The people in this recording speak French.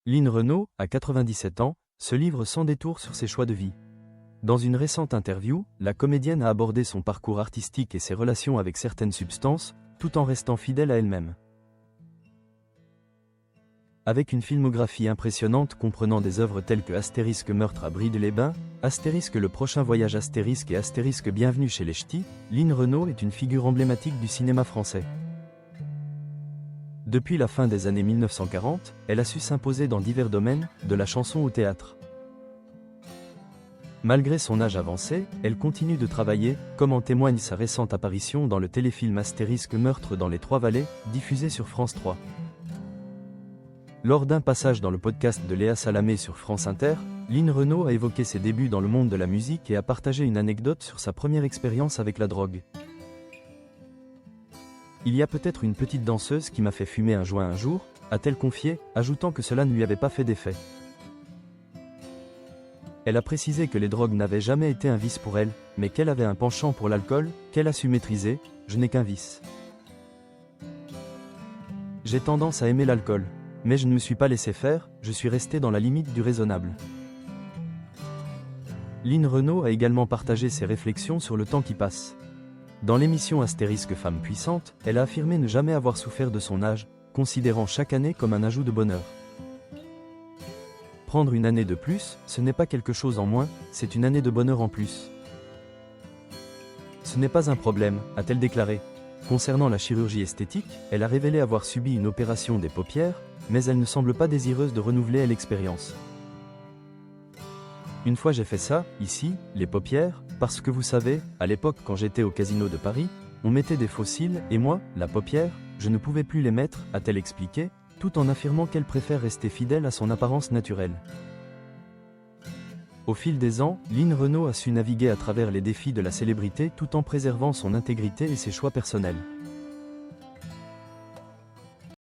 Line Renaud, à 97 ans, se livre sans détour sur ses choix de vie. Dans une récente interview, la comédienne a abordé son parcours artistique et ses relations avec certaines substances, tout en restant fidèle à elle-même. Avec une filmographie impressionnante comprenant des œuvres telles que Astérisque Meurtre à Brides-les-Bains, Astérisque Le Prochain Voyage Astérisque et Astérisque Bienvenue chez les Ch'tis, Line Renaud est une figure emblématique du cinéma français. Depuis la fin des années 1940, elle a su s'imposer dans divers domaines, de la chanson au théâtre. Malgré son âge avancé, elle continue de travailler, comme en témoigne sa récente apparition dans le téléfilm Astérisque Meurtre dans les Trois-Vallées, diffusé sur France 3. Lors d'un passage dans le podcast de Léa Salamé sur France Inter, Line Renaud a évoqué ses débuts dans le monde de la musique et a partagé une anecdote sur sa première expérience avec la drogue. Il y a peut-être une petite danseuse qui m'a fait fumer un joint un jour, a-t-elle confié, ajoutant que cela ne lui avait pas fait d'effet. Elle a précisé que les drogues n'avaient jamais été un vice pour elle, mais qu'elle avait un penchant pour l'alcool, qu'elle a su maîtriser. Je n'ai qu'un vice. J'ai tendance à aimer l'alcool, mais je ne me suis pas laissé faire, je suis resté dans la limite du raisonnable. Line Renaud a également partagé ses réflexions sur le temps qui passe. Dans l'émission Astérisque Femme puissante, elle a affirmé ne jamais avoir souffert de son âge, considérant chaque année comme un ajout de bonheur. Prendre une année de plus, ce n'est pas quelque chose en moins, c'est une année de bonheur en plus. Ce n'est pas un problème, a-t-elle déclaré. Concernant la chirurgie esthétique, elle a révélé avoir subi une opération des paupières, mais elle ne semble pas désireuse de renouveler l'expérience. Une fois j'ai fait ça, ici, les paupières, parce que vous savez, à l'époque quand j'étais au casino de Paris, on mettait des faux cils, et moi, la paupière, je ne pouvais plus les mettre, a-t-elle expliqué, tout en affirmant qu'elle préfère rester fidèle à son apparence naturelle. Au fil des ans, Line Renaud a su naviguer à travers les défis de la célébrité tout en préservant son intégrité et ses choix personnels.